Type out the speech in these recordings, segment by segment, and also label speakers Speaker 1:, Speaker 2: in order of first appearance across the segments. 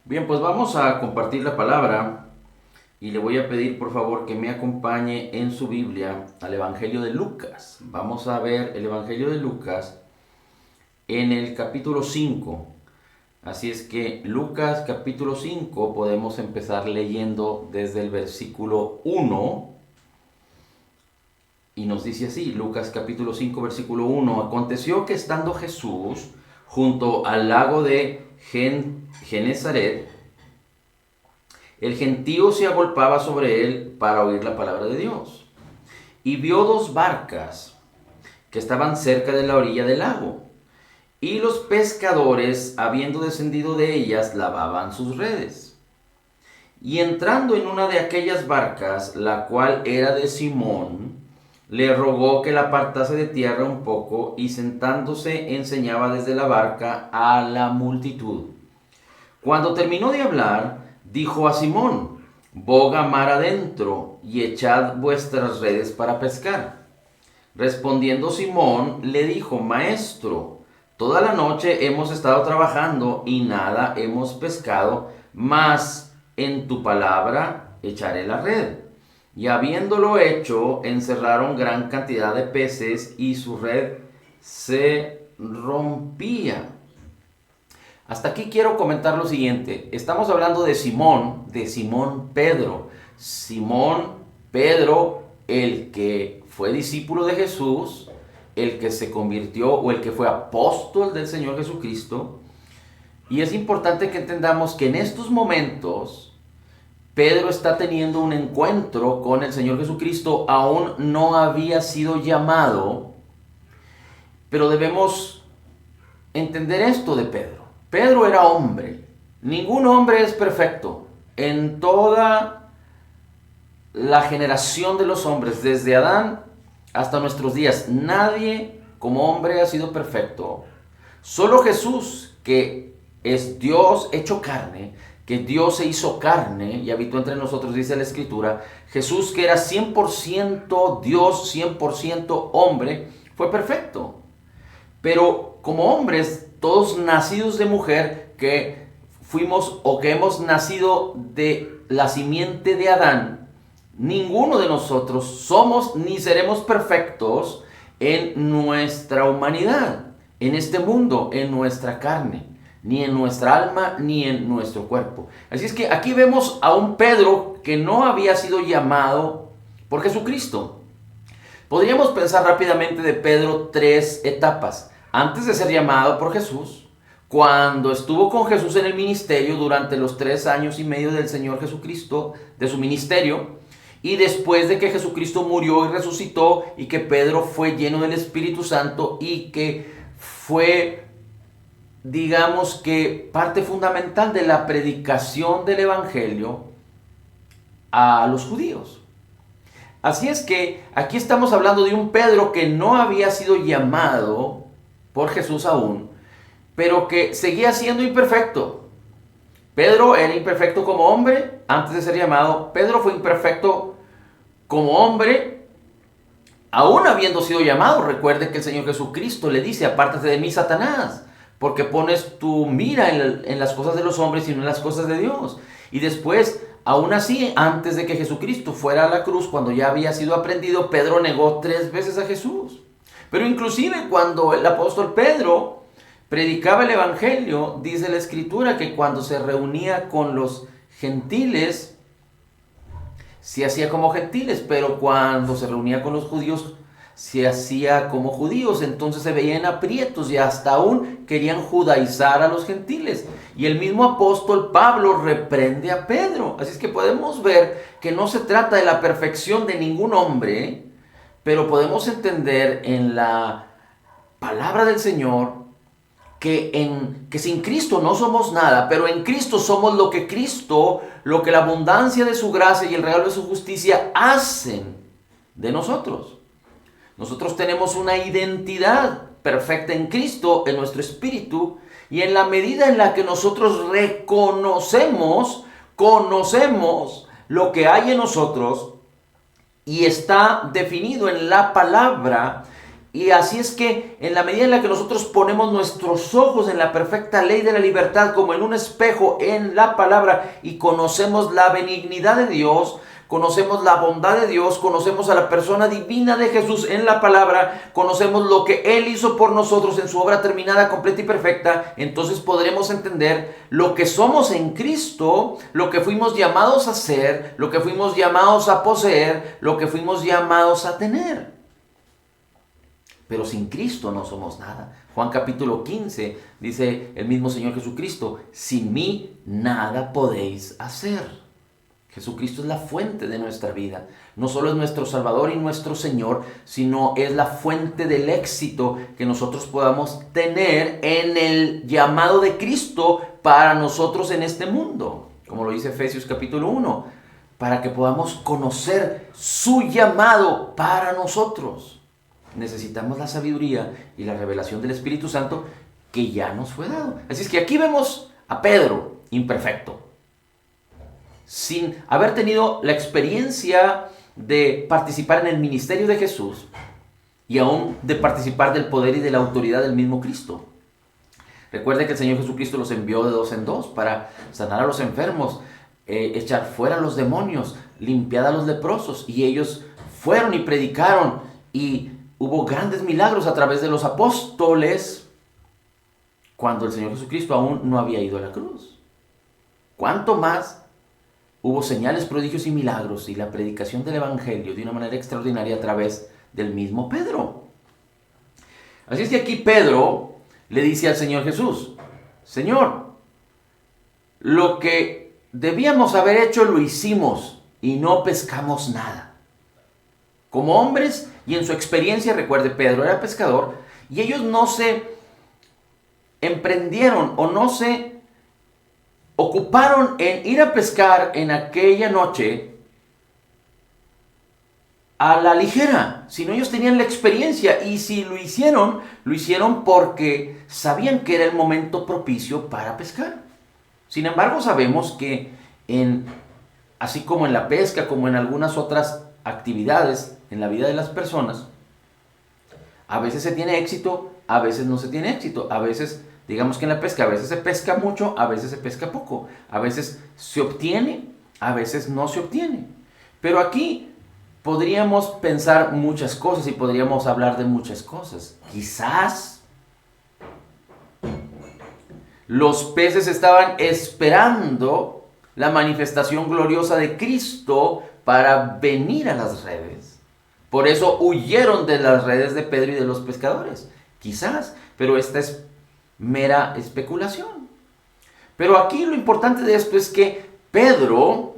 Speaker 1: Bien, pues vamos a compartir la palabra y le voy a pedir por favor que me acompañe en su Biblia al Evangelio de Lucas. Vamos a ver el Evangelio de Lucas en el capítulo 5. Así es que Lucas capítulo 5 podemos empezar leyendo desde el versículo 1 y nos dice así, Lucas capítulo 5 versículo 1: Aconteció que estando Jesús junto al lago de Genezaret, el gentío se agolpaba sobre él para oír la palabra de Dios. Y vio dos barcas que estaban cerca de la orilla del lago. Y los pescadores, habiendo descendido de ellas, lavaban sus redes. Y entrando en una de aquellas barcas, la cual era de Simón, le rogó que la apartase de tierra un poco, y sentándose enseñaba desde la barca a la multitud. Cuando terminó de hablar, dijo a Simón: boga mar adentro y echad vuestras redes para pescar. Respondiendo Simón, le dijo: Maestro, toda la noche hemos estado trabajando y nada hemos pescado, mas en tu palabra echaré la red. Y habiéndolo hecho, encerraron gran cantidad de peces y su red se rompía. Hasta aquí quiero comentar lo siguiente. Estamos hablando de Simón Pedro. Simón Pedro, el que fue discípulo de Jesús, el que se convirtió o el que fue apóstol del Señor Jesucristo. Y es importante que entendamos que en estos momentos Pedro está teniendo un encuentro con el Señor Jesucristo. Aún no había sido llamado, pero debemos entender esto de Pedro. Pedro era hombre. Ningún hombre es perfecto. En toda la generación de los hombres, desde Adán hasta nuestros días, nadie como hombre ha sido perfecto. Solo Jesús, que es Dios hecho carne, que Dios se hizo carne y habitó entre nosotros, dice la Escritura. Jesús, que era 100% Dios, 100% hombre, fue perfecto. Pero como hombres, todos nacidos de mujer, que fuimos o que hemos nacido de la simiente de Adán, ninguno de nosotros somos ni seremos perfectos en nuestra humanidad, en este mundo, en nuestra carne, ni en nuestra alma, ni en nuestro cuerpo. Así es que aquí vemos a un Pedro que no había sido llamado por Jesucristo. Podríamos pensar rápidamente de Pedro tres etapas. Antes de ser llamado por Jesús, cuando estuvo con Jesús en el ministerio durante los 3 años y medio del Señor Jesucristo, de su ministerio, y después de que Jesucristo murió y resucitó, y que Pedro fue lleno del Espíritu Santo, y que fue, digamos que, parte fundamental de la predicación del Evangelio a los judíos. Así es que aquí estamos hablando de un Pedro que no había sido llamado por Jesús aún, pero que seguía siendo imperfecto. Pedro era imperfecto como hombre antes de ser llamado. Pedro fue imperfecto como hombre aún habiendo sido llamado. Recuerde que el Señor Jesucristo le dice: apártate de mí, Satanás, porque pones tu mira en las cosas de los hombres y no en las cosas de Dios. Y después, aún así, antes de que Jesucristo fuera a la cruz, cuando ya había sido aprendido, Pedro negó 3 veces a Jesús. Pero inclusive cuando el apóstol Pedro predicaba el Evangelio, dice la Escritura que cuando se reunía con los gentiles, se hacía como gentiles, pero cuando se reunía con los judíos, se hacía como judíos. Entonces se veían aprietos y hasta aún querían judaizar a los gentiles. Y el mismo apóstol Pablo reprende a Pedro. Así es que podemos ver que no se trata de la perfección de ningún hombre, pero podemos entender en la palabra del Señor que sin Cristo no somos nada, pero en Cristo somos lo que Cristo, lo que la abundancia de su gracia y el regalo de su justicia hacen de nosotros. Nosotros tenemos una identidad perfecta en Cristo, en nuestro espíritu, y en la medida en la que nosotros conocemos lo que hay en nosotros y está definido en la palabra, Y así es que en la medida en la que nosotros ponemos nuestros ojos en la perfecta ley de la libertad, como en un espejo en la palabra, y conocemos la benignidad de Dios, conocemos la bondad de Dios, conocemos a la persona divina de Jesús en la palabra, conocemos lo que Él hizo por nosotros en su obra terminada, completa y perfecta, entonces podremos entender lo que somos en Cristo, lo que fuimos llamados a ser, lo que fuimos llamados a poseer, lo que fuimos llamados a tener. Pero sin Cristo no somos nada. Juan capítulo 15 dice el mismo Señor Jesucristo: sin mí nada podéis hacer. Jesucristo es la fuente de nuestra vida. No solo es nuestro Salvador y nuestro Señor, sino es la fuente del éxito que nosotros podamos tener en el llamado de Cristo para nosotros en este mundo. Como lo dice Efesios capítulo 1, para que podamos conocer su llamado para nosotros. Necesitamos la sabiduría y la revelación del Espíritu Santo que ya nos fue dado. Así es que aquí vemos a Pedro imperfecto, sin haber tenido la experiencia de participar en el ministerio de Jesús y aún de participar del poder y de la autoridad del mismo Cristo. Recuerde que el Señor Jesucristo los envió de 2 en 2 para sanar a los enfermos, echar fuera a los demonios, limpiar a los leprosos, y ellos fueron y predicaron, y hubo grandes milagros a través de los apóstoles cuando el Señor Jesucristo aún no había ido a la cruz. ¿Cuánto más hubo señales, prodigios y milagros y la predicación del Evangelio de una manera extraordinaria a través del mismo Pedro? Así es que aquí Pedro le dice al Señor Jesús: Señor, lo que debíamos haber hecho lo hicimos y no pescamos nada. Como hombres, y en su experiencia, recuerde, Pedro era pescador, y ellos no se emprendieron o no se ocuparon en ir a pescar en aquella noche a la ligera, sino ellos tenían la experiencia, y si lo hicieron porque sabían que era el momento propicio para pescar. Sin embargo, sabemos que así como en la pesca, como en algunas otras actividades en la vida de las personas, a veces se tiene éxito, a veces no se tiene éxito. A veces, digamos que en la pesca, a veces se pesca mucho, a veces se pesca poco. A veces se obtiene, a veces no se obtiene. Pero aquí podríamos pensar muchas cosas y podríamos hablar de muchas cosas. Quizás los peces estaban esperando la manifestación gloriosa de Cristo para venir a las redes. Por eso huyeron de las redes de Pedro y de los pescadores. Quizás, pero esta es mera especulación. Pero aquí lo importante de esto es que Pedro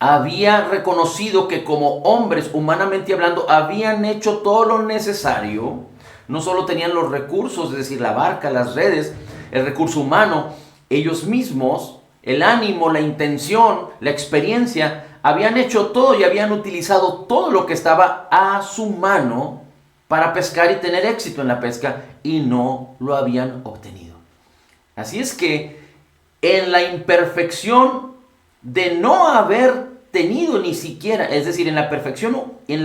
Speaker 1: había reconocido que como hombres, humanamente hablando, habían hecho todo lo necesario. No solo tenían los recursos, es decir, la barca, las redes, el recurso humano, ellos mismos, el ánimo, la intención, la experiencia, habían hecho todo y habían utilizado todo lo que estaba a su mano para pescar y tener éxito en la pesca, y no lo habían obtenido. Así es que en la imperfección de no haber tenido ni siquiera, es decir, en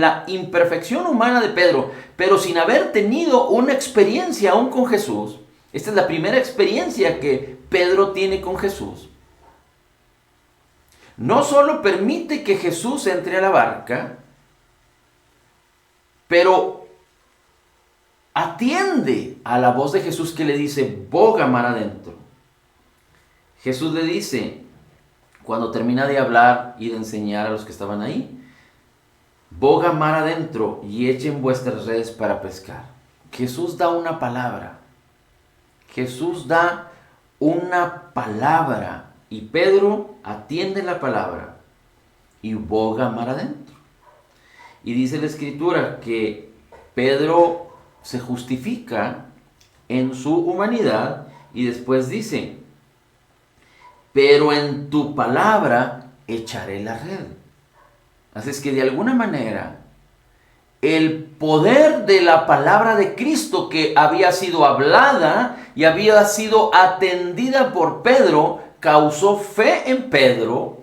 Speaker 1: la imperfección humana de Pedro, pero sin haber tenido una experiencia aún con Jesús. Esta es la primera experiencia que Pedro tiene con Jesús. No solo permite que Jesús entre a la barca, pero atiende a la voz de Jesús que le dice: boga mar adentro. Jesús le dice, cuando termina de hablar y de enseñar a los que estaban ahí: boga mar adentro y echen vuestras redes para pescar. Jesús da una palabra. Jesús da una palabra. Y Pedro atiende la palabra y boga mar adentro. Y dice la Escritura que Pedro se justifica en su humanidad y después dice: pero en tu palabra echaré la red. Así es que de alguna manera el poder de la palabra de Cristo, que había sido hablada y había sido atendida por Pedro, causó fe en Pedro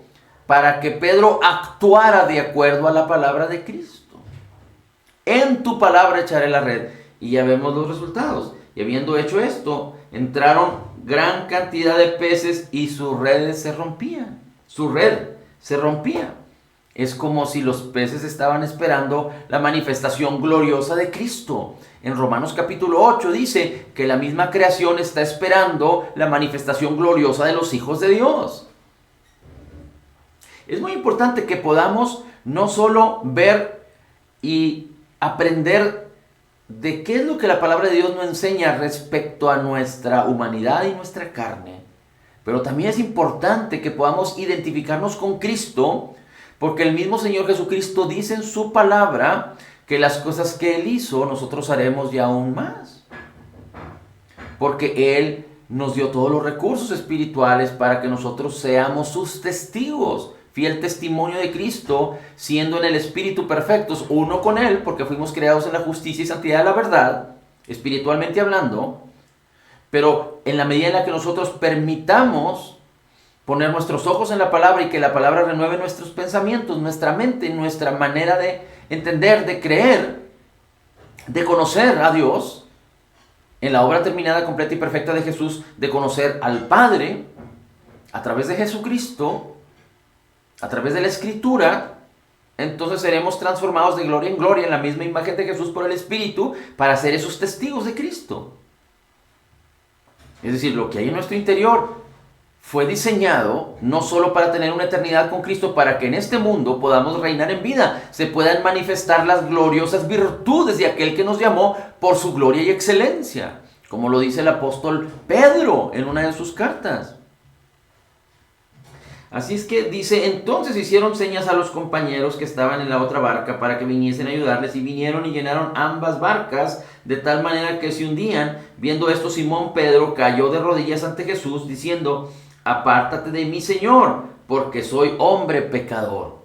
Speaker 1: para que Pedro actuara de acuerdo a la palabra de Cristo. En tu palabra echaré la red. Y ya vemos los resultados. Y habiendo hecho esto, entraron gran cantidad de peces y sus redes se rompían. Su red se rompía. Es como si los peces estaban esperando la manifestación gloriosa de Cristo. En Romanos capítulo 8 dice que la misma creación está esperando la manifestación gloriosa de los hijos de Dios. Es muy importante que podamos no solo ver y aprender de qué es lo que la palabra de Dios nos enseña respecto a nuestra humanidad y nuestra carne, pero también es importante que podamos identificarnos con Cristo, porque el mismo Señor Jesucristo dice en su palabra que las cosas que Él hizo nosotros haremos y aún más, porque Él nos dio todos los recursos espirituales para que nosotros seamos sus testigos. Fiel testimonio de Cristo, siendo en el Espíritu perfectos, uno con Él, porque fuimos creados en la justicia y santidad de la verdad, espiritualmente hablando, pero en la medida en la que nosotros permitamos poner nuestros ojos en la palabra y que la palabra renueve nuestros pensamientos, nuestra mente, nuestra manera de entender, de creer, de conocer a Dios, en la obra terminada, completa y perfecta de Jesús, de conocer al Padre, a través de Jesucristo, a través de la Escritura, entonces seremos transformados de gloria en gloria en la misma imagen de Jesús por el Espíritu para ser esos testigos de Cristo. Es decir, lo que hay en nuestro interior fue diseñado no solo para tener una eternidad con Cristo, para que en este mundo podamos reinar en vida, se puedan manifestar las gloriosas virtudes de aquel que nos llamó por su gloria y excelencia, como lo dice el apóstol Pedro en una de sus cartas. Así es que dice, entonces hicieron señas a los compañeros que estaban en la otra barca para que viniesen a ayudarles, y vinieron y llenaron ambas barcas de tal manera que se hundían. Viendo esto, Simón Pedro cayó de rodillas ante Jesús diciendo, apártate de mí, Señor, porque soy hombre pecador.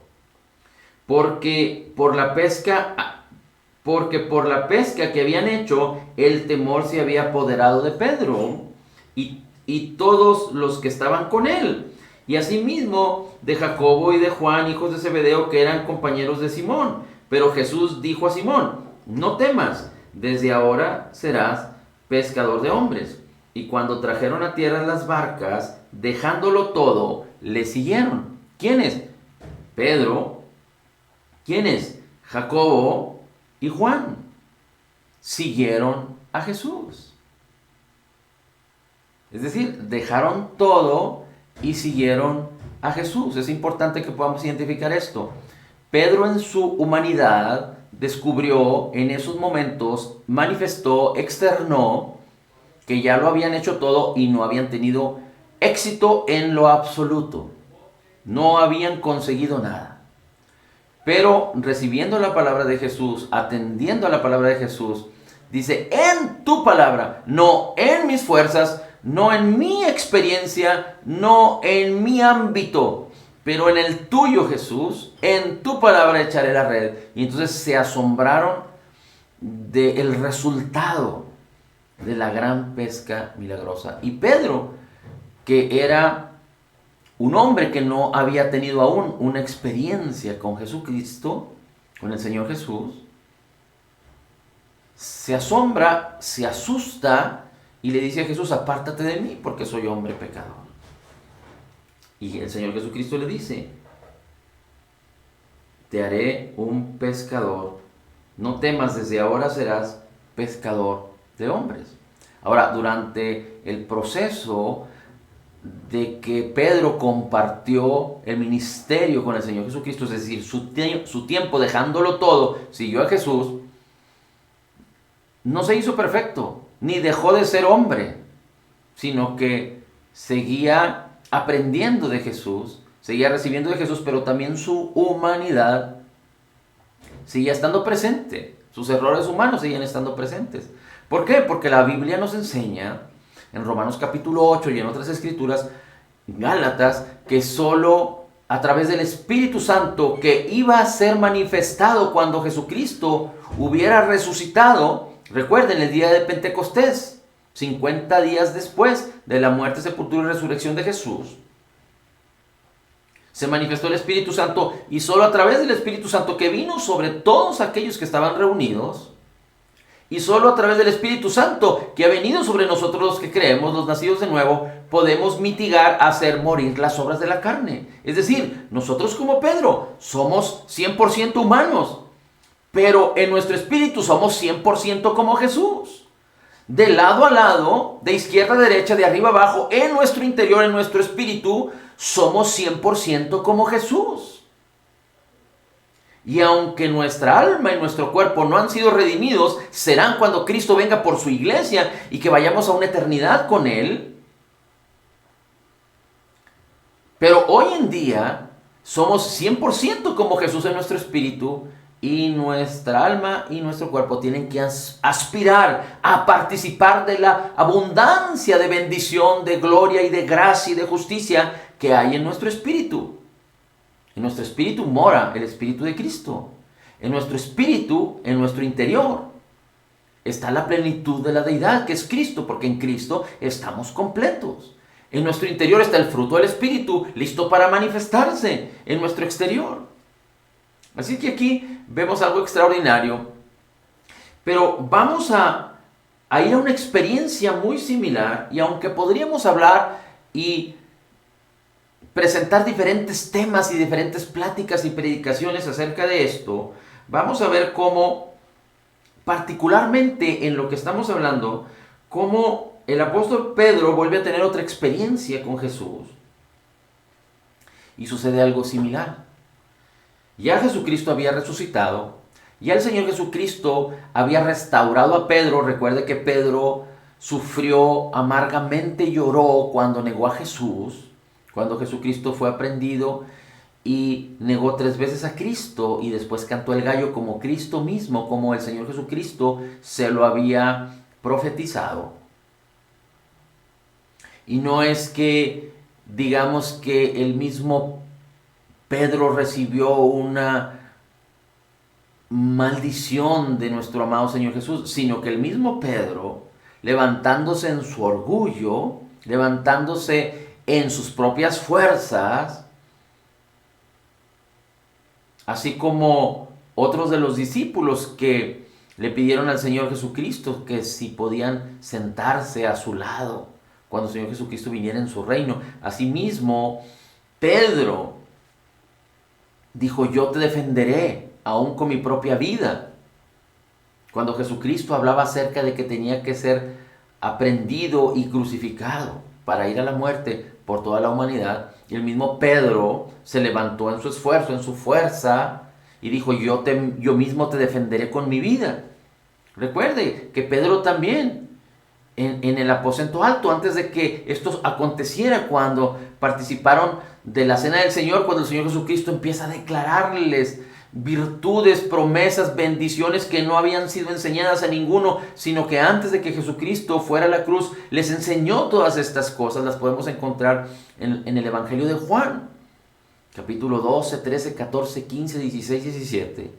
Speaker 1: Porque por la pesca que habían hecho, el temor se había apoderado de Pedro y todos los que estaban con él. Y asimismo de Jacobo y de Juan, hijos de Zebedeo, que eran compañeros de Simón. Pero Jesús dijo a Simón, no temas, desde ahora serás pescador de hombres. Y cuando trajeron a tierra las barcas, dejándolo todo, le siguieron. ¿Quiénes? Pedro. ¿Quiénes? Jacobo y Juan. Siguieron a Jesús. Es decir, dejaron todo y siguieron a Jesús. Es importante que podamos identificar esto. Pedro en su humanidad descubrió en esos momentos, manifestó, externó que ya lo habían hecho todo y no habían tenido éxito en lo absoluto. No habían conseguido nada. Pero recibiendo la palabra de Jesús, atendiendo a la palabra de Jesús, dice, en tu palabra, no en mis fuerzas, no en mi experiencia, no en mi ámbito, pero en el tuyo, Jesús, en tu palabra echaré la red. Y entonces se asombraron del resultado de la gran pesca milagrosa. Y Pedro, que era un hombre que no había tenido aún una experiencia con Jesucristo, con el Señor Jesús, se asombra, se asusta y le dice a Jesús, apártate de mí porque soy hombre pecador. Y el Señor Jesucristo le dice, te haré un pescador, no temas, desde ahora serás pescador de hombres. Ahora, durante el proceso de que Pedro compartió el ministerio con el Señor Jesucristo, es decir, su tiempo dejándolo todo, siguió a Jesús, no se hizo perfecto, ni dejó de ser hombre, sino que seguía aprendiendo de Jesús, seguía recibiendo de Jesús, pero también su humanidad seguía estando presente. Sus errores humanos seguían estando presentes. ¿Por qué? Porque la Biblia nos enseña, en Romanos capítulo 8 y en otras escrituras, Gálatas, que solo a través del Espíritu Santo que iba a ser manifestado cuando Jesucristo hubiera resucitado, recuerden el día de Pentecostés, 50 días después de la muerte, sepultura y resurrección de Jesús, se manifestó el Espíritu Santo y solo a través del Espíritu Santo que vino sobre todos aquellos que estaban reunidos y solo a través del Espíritu Santo que ha venido sobre nosotros los que creemos, los nacidos de nuevo, podemos mitigar, hacer morir las obras de la carne. Es decir, nosotros como Pedro somos 100% humanos, pero en nuestro espíritu somos 100% como Jesús. De lado a lado, de izquierda a derecha, de arriba a abajo, en nuestro interior, en nuestro espíritu, somos 100% como Jesús. Y aunque nuestra alma y nuestro cuerpo no han sido redimidos, serán cuando Cristo venga por su iglesia y que vayamos a una eternidad con Él. Pero hoy en día somos 100% como Jesús en nuestro espíritu y nuestra alma y nuestro cuerpo tienen que aspirar a participar de la abundancia de bendición, de gloria y de gracia y de justicia que hay en nuestro espíritu. En nuestro espíritu mora el Espíritu de Cristo. En nuestro espíritu, en nuestro interior, está la plenitud de la deidad, que es Cristo, porque en Cristo estamos completos. En nuestro interior está el fruto del Espíritu, listo para manifestarse en nuestro exterior. Así que aquí vemos algo extraordinario. Pero vamos a ir a una experiencia muy similar, y aunque podríamos hablar y presentar diferentes temas y diferentes pláticas y predicaciones acerca de esto, vamos a ver cómo, particularmente en lo que estamos hablando, cómo el apóstol Pedro vuelve a tener otra experiencia con Jesús. Y sucede algo similar. Ya Jesucristo había resucitado, ya el Señor Jesucristo había restaurado a Pedro. Recuerde que Pedro sufrió amargamente, lloró cuando negó a Jesús. Cuando Jesucristo fue aprendido y negó 3 veces a Cristo y después cantó el gallo como Cristo mismo, como el Señor Jesucristo se lo había profetizado. Y no es que digamos que el mismo Pedro recibió una maldición de nuestro amado Señor Jesús, sino que el mismo Pedro, levantándose en su orgullo, levantándose en sus propias fuerzas, así como otros de los discípulos que le pidieron al Señor Jesucristo que si podían sentarse a su lado cuando el Señor Jesucristo viniera en su reino. Asimismo, Pedro dijo: yo te defenderé aún con mi propia vida. Cuando Jesucristo hablaba acerca de que tenía que ser aprehendido y crucificado para ir a la muerte por toda la humanidad, y el mismo Pedro se levantó en su esfuerzo, en su fuerza, y dijo: yo mismo te defenderé con mi vida. Recuerde que Pedro también, en el aposento alto, antes de que esto aconteciera, cuando participaron de la cena del Señor, cuando el Señor Jesucristo empieza a declararles virtudes, promesas, bendiciones que no habían sido enseñadas a ninguno, sino que antes de que Jesucristo fuera a la cruz les enseñó todas estas cosas. Las podemos encontrar en el Evangelio de Juan, capítulo 12, 13, 14, 15, 16, 17.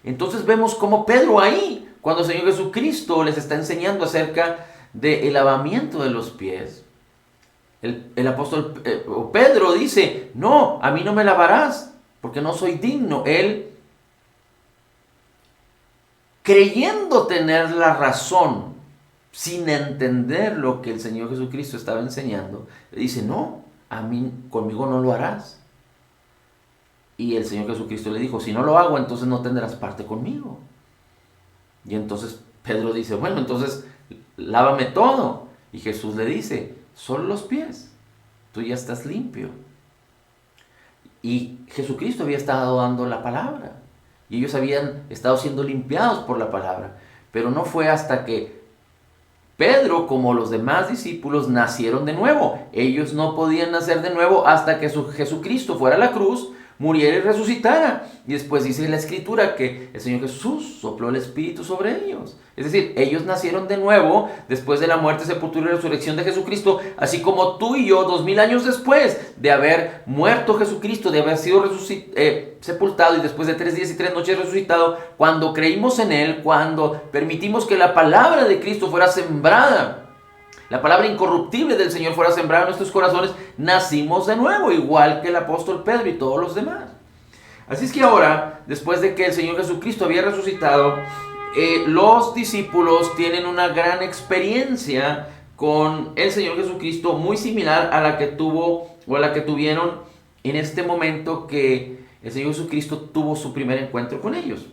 Speaker 1: Entonces vemos cómo Pedro ahí, cuando el Señor Jesucristo les está enseñando acerca del lavamiento de los pies, el apóstol Pedro dice: no, a mí no me lavarás, porque no soy digno. Él, creyendo tener la razón, sin entender lo que el Señor Jesucristo estaba enseñando, le dice: no, a mí, conmigo no lo harás. Y el Señor Jesucristo le dijo: si no lo hago, entonces no tendrás parte conmigo. Y entonces Pedro dice: bueno, entonces lávame todo. Y Jesús le dice: solo los pies, tú ya estás limpio. Y Jesucristo había estado dando la palabra, y ellos habían estado siendo limpiados por la palabra. Pero no fue hasta que Pedro, como los demás discípulos, nacieron de nuevo. Ellos no podían nacer de nuevo hasta que Jesucristo fuera a la cruz, muriera y resucitara. Y después dice la Escritura que el Señor Jesús sopló el Espíritu sobre ellos. Es decir, ellos nacieron de nuevo después de la muerte, sepultura y resurrección de Jesucristo, así como tú y yo, 2000 años después de haber muerto Jesucristo, de haber sido sepultado y después de 3 días y 3 noches resucitado, cuando creímos en Él, cuando permitimos que la palabra de Cristo fuera sembrada, la palabra incorruptible del Señor fuera sembrada en nuestros corazones, nacimos de nuevo, igual que el apóstol Pedro y todos los demás. Así es que ahora, después de que el Señor Jesucristo había resucitado, los discípulos tienen una gran experiencia con el Señor Jesucristo, muy similar a la que tuvo o a la que tuvieron en este momento que el Señor Jesucristo tuvo su primer encuentro con ellos.